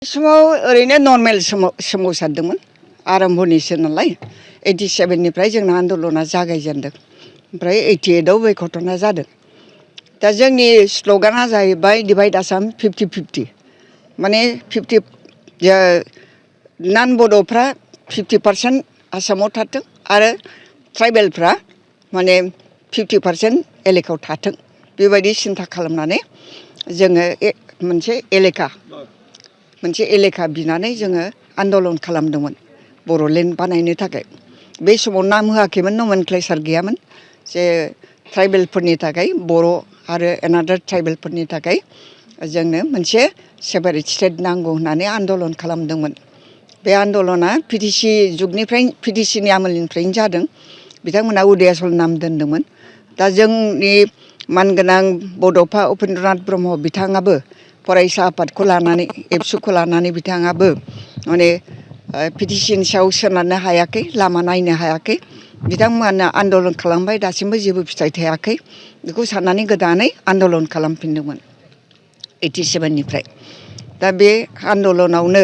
समाव ओरैनो नर्मेल सोमावसारदोंमोन आरम्भनिसो नालाय 87 निफ्राय जोंना आन्दलना जागायजेनदों ओमफ्राय 88 आव बे घटना जादों। दा जोंनि स्ल'गाना जाहैबाय डिभाइड आसाम 50-50 माने 50 नान बड'फ्रा 50% आसामाव थाथों आरो ट्राइबेलफ्रा माने 50% एलेकायाव थाथों बेबायदि सिन्था खालामनानै जोङो मोनसे एलेका बिनानै जोङो आन्दलन खालामदोंमोन बर'लेण्ड बानायनो थाखाय। बे समाव नाम होआखैमोन, नमेनक्लेचार गैयामोन जे ट्राइबेलफोरनि थाखाय बर' आरो एनादार ट्राइबेलफोरनि थाखाय जोंनो मोनसे सेपारेट स्टेट नांगौ होननानै आन्दलन खालामदोंमोन। बे आन्दलना पिटिसि जुगनिफ्राय पिटिसिनि आमोलनिफ्रायनो जादों। बिथांमोना उदयाचल नाम दोनदोंमोन। दा जोंनि मानगोनां बड'फा उपेन्द्रनाथ ब्रह्म बिथाङाबो फरायसा आफादखौ लानानै एबसुखौ लानानै बिथाङाबो माने पिटिसिनि सायाव सोनारनो हायाखै, लामा नायनो हायाखै। बिथांमोना आन्दलन खालामबाय, दासिमबो जेबो फिथाइ थायाखै। बेखौ साननानै गोदानै आन्दलन खालामफिनदोंमोन 87 निफ्राय। दा बे आन्दलनावनो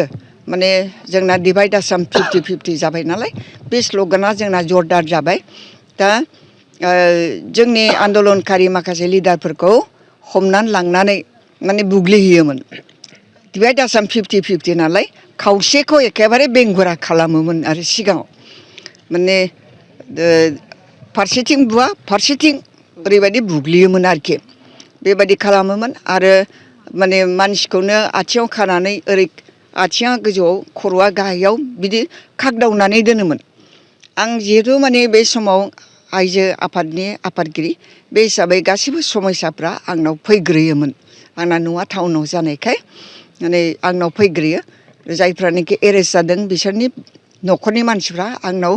माने जोंना डिभाइड आसाम 50-50 जाबाय नालाय बे स्ल'गाना जोंना जरदार जाबाय। दा जोंनि आन्दलनकारि माखासे लिडारफोरखौ हमनानै लांनानै माने बुग्लिहैयोमोन। डिभाइड आसाम 50-50 नालाय खावसेखौ एखेबारे बेंगुरा खालामोमोन आरो सिगाङाव माने फारसेथिं बुवा फारसेथिं ओरैबायदि बुग्लियोमोन आरोखि बेबायदि खालामोमोन। आरो माने मानसिखौनो आथिङाव खानानै ओरै आथिङा गोजौआव खर'आ गाहायाव बिदि खागदावनानै दोनोमोन। आं जिहेथु माने बे समाव आइजो आफादनि आफादगिरि बे हिसाबै गासैबो समयसाफ्रा आंनाव फैग्रोयोमोन। आंना न'आ टाउनाव जानायखाय माने आंनाव फैग्रोयो। जायफ्रानोखि एरेस्ट जादों बिसोरनि न'खरनि मानसिफ्रा आंनाव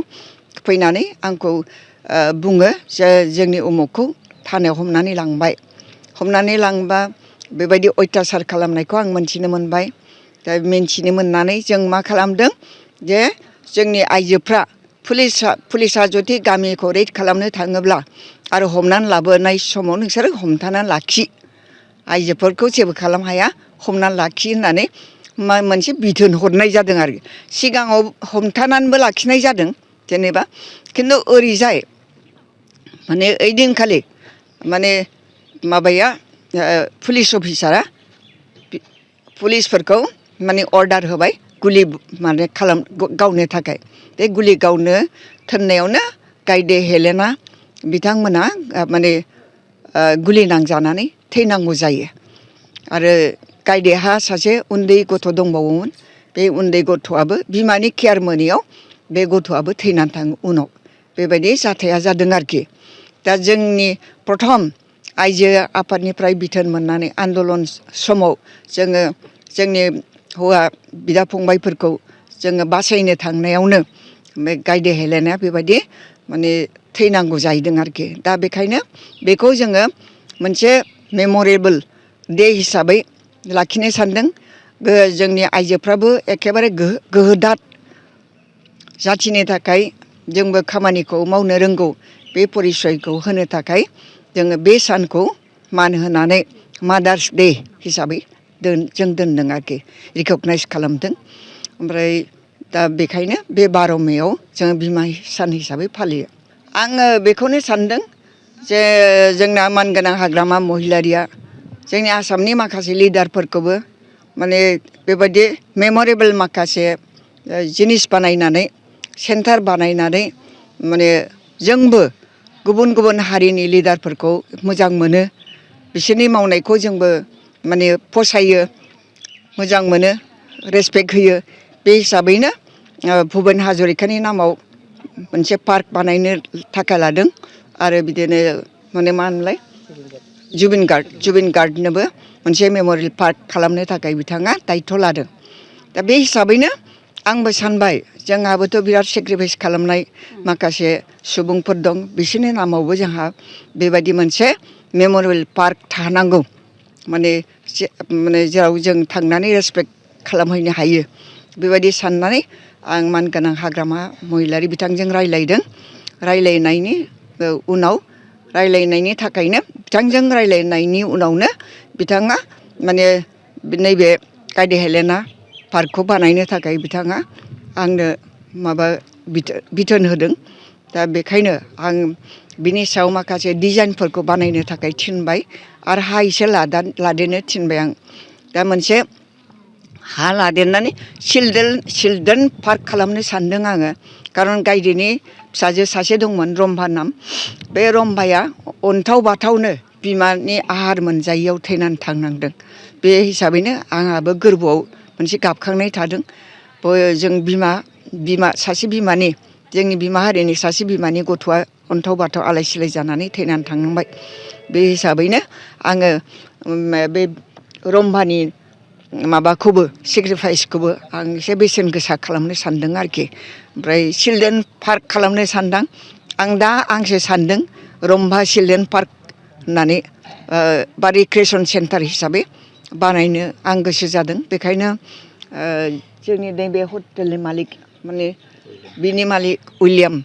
फैनानै आंखौ बुङो जे जोंनि उमुखखौ थानायाव हमनानै लांबाय। हमनानै लांबा बेबायदि अयथासार खालामनायखौ आं मोनथिनो मोनबाय। दा मिन्थिनो मोननानै जों मा खालामदों जे जोंनि आइजोफ्रा पुलिसा जुदि गामिखौ रेड खालामनो थाङोब्ला आरो हमनानै लाबोनाय समाव नोंसोरो हमथानानै लाखि, आइजोफोरखौ जेबो खालाम हाया, हमनानै लाखि होननानै मोनसे बिथोन हरनाय जादों आरो। सिगाङाव हमथानानैबो लाखिनाय जादों जेनेबा, खिन्थु ओरैजाय माने ओइदिनखालि माने माबाया पुलिस अफिसारा पुलिसफोरखौ माने अर्डार होबाय गुलि माने गावनो थाखाय। बे गुलि गावनो थोननायावनो गायदे हेलेना बिथांमोना माने गुलि नांजानानै थैनांगौ जायो। आरो गायदेहा सासे उन्दै गथ' दंबावोमोन। बे उन्दै गथ'आबो बिमानि केयार मोनैयाव बे गथ'आबो थैनानै थाङो उनाव। बेबायदि जाथाया जादों आरोखि। दा जोंनि प्रथम आइजो आफादनिफ्राय बिथोन मोननानै आन्दलन समाव जोङो जोंनि हौवा बिदा फंबायफोरखौ जोङो बासायनो थांनायावनो बे गायदे हेलेनाया बेबायदि माने थैनांगौ जाहैदों आरोखि। दा बेखायनो बेखौ जोङो मोनसे मेम'रेबोल दे हिसाबै लाखिनो सानदों। जोंनि आइजोफ्राबो एखेबारे गोहोदात जाथिनि थाखाय जोंबो खामानिखौ मावनो रोंगौ बे परिसयखौ होनो थाखाय जोङो बे सानखौ मान होनानै मादार्स दे हिसाबै जों दोनदों आरोखि, रिकगनाइज खालामदों। ओमफ्राय दा बेखायनो बे 12 मेआव जोङो बिमा सान हिसाबै फालियो। आङो बेखौनो सानदों जे जोंना मानगोनां हाग्रामा महिलारिया जोंनि आसामनि माखासे लिडारफोरखौबो माने बेबायदि मेम'रेबोल माखासे जिनिस बानायनानै सेन्टार बानायनानै माने जोंबो गुबुन गुबुन हारिनि लिडारफोरखौ मोजां मोनो, बिसोरनि मावनायखौ जोंबो माने फसायो, मोजां मोनो, रेसपेक्ट होयो। बे हिसाबैनो भुपेन हाजरिकानि नामाव मोनसे पार्क बानायनो थाखाय लादों। आरो बिदिनो माने मा होनोमोनलाय जुबिन गार्डनोबो मोनसे मेम'रियेल पार्क खालामनो थाखाय बिथाङा दायथ' लादों। दा बे हिसाबैनो आंबो सानबाय जोंहाबोथ' बिराद सेक्रिफाइस खालामनाय माखासे सुबुंफोर दं, बिसोरनि नामावबो जोंहा बेबायदि मोनसे मेम'रियेल पार्क थानांगौ। माने जेराव जों थांनानै रेसपेक्ट खालामहैनो हायो बेबायदि साननानै आं मानगोनां हाग्रामा महिलारि बिथांजों रायलायदों। रायलायनायनि थाखायनो बिथांजों रायलायनायनि उनावनो बिथाङा माने नैबे गायदे हेलेना पार्कखौ बानायनो थाखाय बिथाङा आंनो माबा बिथोन होदों। दा बेखायनो आं बिनि सायाव माखासे डिजाइनफोरखौ बानायनो थाखाय थिनबाय आरो हा एसे लादेरनो थिनबाय आं। दा मोनसे हा लादेरनानै चिलड्रेन पार्क खालामनो सानदों आङो। खारन गायदेनि फिसाजो सासे दंमोन रम्भा नाम। बे रम्भाया अन्थाव बाथावनो बिमानि आहार मोनजायैयाव थैनानै थांनांदों। बे हिसाबैनो आंहाबो गोरबोआव मोनसे गाबखांनाय थादों। जों सासे बिमानि जोंनि बिमा हारिनि सासे बिमानि गथ'आ अन्थाव बाथाव आलाय सिलाय जानानै थैनानै थांनांबाय। बे हिसाबैनो आङो बे रम्भानि माबाखौबो सेक्रिफाइसखौबो आं एसे बेसेन गोसा खालामनो सानदों आरोखि। ओमफ्राय चिलड्रेन पार्क खालामनो सानदों आंसो सानदों रम्भा चिलड्रेन पार्क होननानै बा रिक्रिएसन सेन्टार हिसाबै बानायनो आं गोसो जादों। बेखायनो जोंनि नैबे हटेलनि मालिक माने बिनि मालिक उइलियाम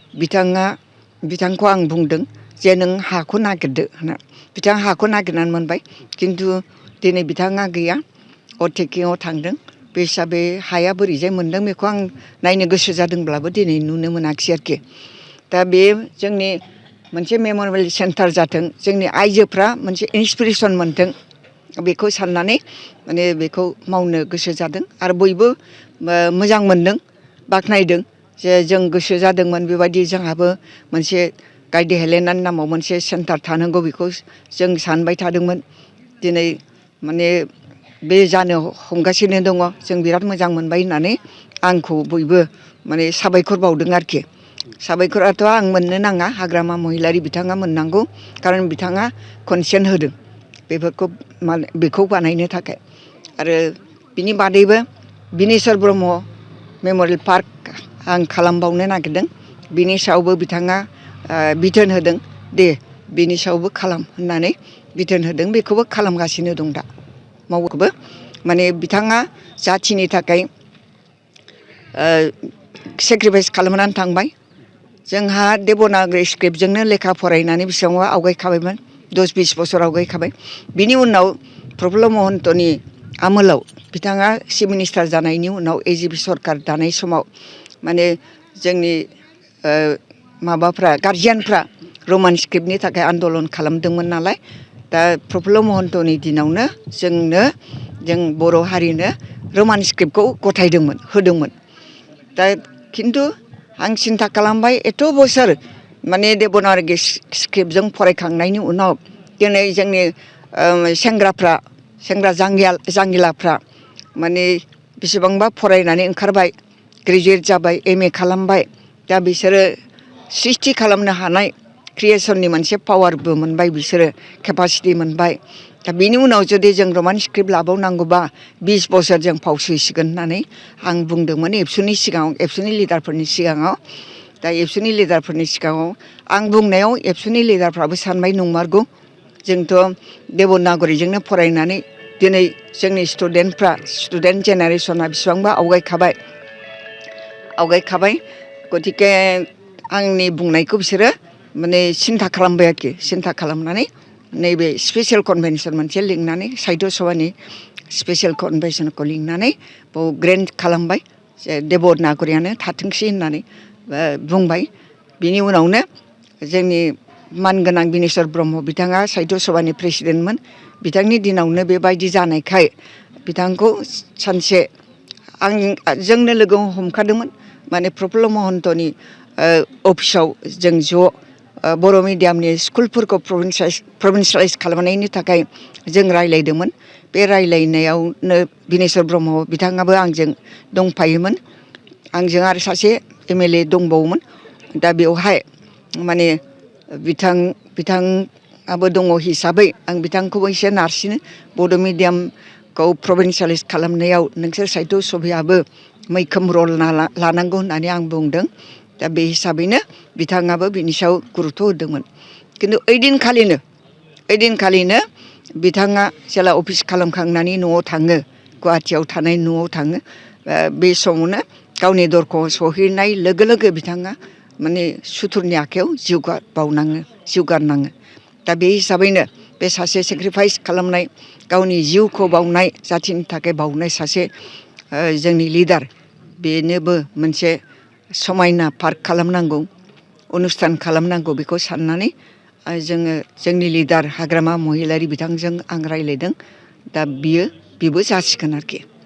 बिथांखौ आं बुंदों जे नों हाखौ नागिरदो होनना। बिथाङा हाखौ नागिरनानै मोनबाय, खिन्थु दिनै बिथाङा गैया, अटेकिंआव थांदों। बे हिसाबै हाया बोरैजाय मोनदों बेखौ आं नायनो गोसो जादोंब्लाबो दिनै नुनो मोनाखिसै आरोखि। दा बे जोंनि मोनसे मेमरियेल सेन्टार जाथों, जोंनि आइजोफ्रा मोनसे इन्सपिरेसन मोनथों, बेखौ साननानै माने बेखौ मावनो गोसो जादों। आरो बयबो मोजां मोनदों, बाख्नायदों जे जों गोसो जादोंमोन बेबायदि जोंहाबो मोनसे गायदे हेलेनानि नामाव मोनसे सेन्टार थानांगौ, बेखौ जों सानबाय थादोंमोन। दिनै माने बे जानो हमगासिनो दङ। जों बिराद मोजां मोनबाय होननानै आंखौ बयबो माने साबायखर बावदों आरोखि। साबायखराथ' आं मोननो नाङा, हाग्रामा महिलारि बिथाङा मोननांगौ। खारन बिथाङा कनसेन्ट होदों बेखौ बानायनो थाखाय। आरो बिनि बादैबो बिनेस्वर ब्रह्म मेमरियेल पार्क आं खालामबावनो नागिरदों। बिनि सायावबो बिथाङा बिथोन होदों, दे बिनि सायावबो खालाम होननानै बिथोन होदों। बेखौबो खालामगासिनो दं दा, मावोबो। माने बिथाङा जाथिनि थाखाय सेक्रिफाइस खालामनानै थांबाय। जोंहा देबनागरि स्क्रिप्टजोंनो लेखा फरायनानै बेसेबांबा आवगायखाबायमोन, 10-20 बोसोर आवगायखाबाय। बिनि उनाव प्रफुल्ल महन्तनि आमोलाव बिथाङा चिफ मिनिस्टार जानायनि उनाव एजिपि सरखार दानाय समाव माने जोंनि गारजियानफ्रा रमान स्क्रिप्टनि थाखाय आन्दलन खालामदोंमोन नालाय। दा प्रफुल्ल महन्तनि दिनावनो जों बर' हारिनो रमान स्क्रिप्टखौ गथायदोंमोन, होदोंमोन। दा खिन्थु आं सिन्था खालामबाय, एथ' बोसोर माने देबनागरि स्क्रिप्टजों फरायखांनायनि उनाव दिनै जोंनि सेंग्रा जांगिलाफ्रा माने बेसेबांबा फरायनानै ओंखारबाय, ग्रेजुवेट जाबाय, MA खालामबाय। दा बिसोरो सृष्टि खालामनो हानाय क्रिएसननि मोनसे पावारबो मोनबाय, बिसोरो केपासिटि मोनबाय। दा बिनि उनाव जुदि जों रमान स्क्रिप्ट लाबावनांगौबा 20 बोसोर जों फावसयसिगोन होननानै आं बुंदोंमोन एबसुनि लिडारफोरनि सिगाङाव। दा एबसुनि लिडारफोरनि सिगाङाव आं बुंनायाव एबसुनि लिडारफ्राबो सानबाय नंमारगौ, जोंथ' देबनागरिजोंनो फरायनानै दिनै जोंनि स्टुडेन्ट जेनेरेसना बेसेबांबा आवगायखाबाय। गतिके आंनि बुंनायखौ बिसोरो माने सिन्था खालामबाय आरोखि। सिन्था खालामनानै नैबे स्पेसियेल कनभेनसन मोनसे लिंनानै साहित्य सभानि स्पेसियेल कनभेनसनखौ लिंनानै बाव ग्रेन्ड खालामबाय, जे देबनागरियानो थाथोंसै होननानै बुंबाय। बिनि उनावनो जोंनि मानगोनां बिनेस्वर ब्रह्म बिथाङा साहित्य सभानि प्रेसिडेन्टमोन। बिथांनि दिनावनो बेबायदि जानायखाय बिथांखौ सानसे जोंनो लोगो हमखादोंमोन। माने प्रफुल्ल महन्तनि अफिसाव जों ज' बर' मिडियामनि स्कुलफोरखौ प्रभिन्सियेलाइज खालामनायनि थाखाय जों रायज्लायदोंमोन। बे रायज्लायनायावनो बिनेस्वर ब्रह्म बिथाङाबो आंजों दंफायोमोन। आंजों आरो सासे MLA दंबावोमोन। दा बेवहाय माने बिथाङाबो दङ हिसाबै आं बिथांखौबो एसे नारसिनो, बड' मिडियामखौ प्रभिन्सियेलाइज खालामनायाव नोंसोर साहित्य सभायाबो मैखोम रल लानांगौ होननानै आं बुंदों। दा बे हिसाबैनो बिथाङाबो बिनि सायाव गुरुत्थ' होदोंमोन। खिन्थु ओइदिनखालिनो बिथाङा जेला अफिस खालामखांनानै न'आव थाङो, गुवाहाटियाव थानाय न'आव थाङो, बे समावनो गावनि दरखंआव सहैनाय लोगो लोगो बिथाङा माने सुथुरनि आखायाव जिउ गारनाङो। दा बे हिसाबैनो बे सासे सेक्रिफाइस खालामनाय, गावनि जिउखौ बावनाय, जाथिनि थाखाय बावनाय सासे जोंनि लिडार बेनोबो मोनसे समायना पार्क खालामनांगौ अनुस्थान खालामनांगौ बेखौ साननानै जोङो जोंनि लिडार हाग्रामा महिलारि बिथांजों आं रायज्लायदों दा बेबो जासिगोन आरोखि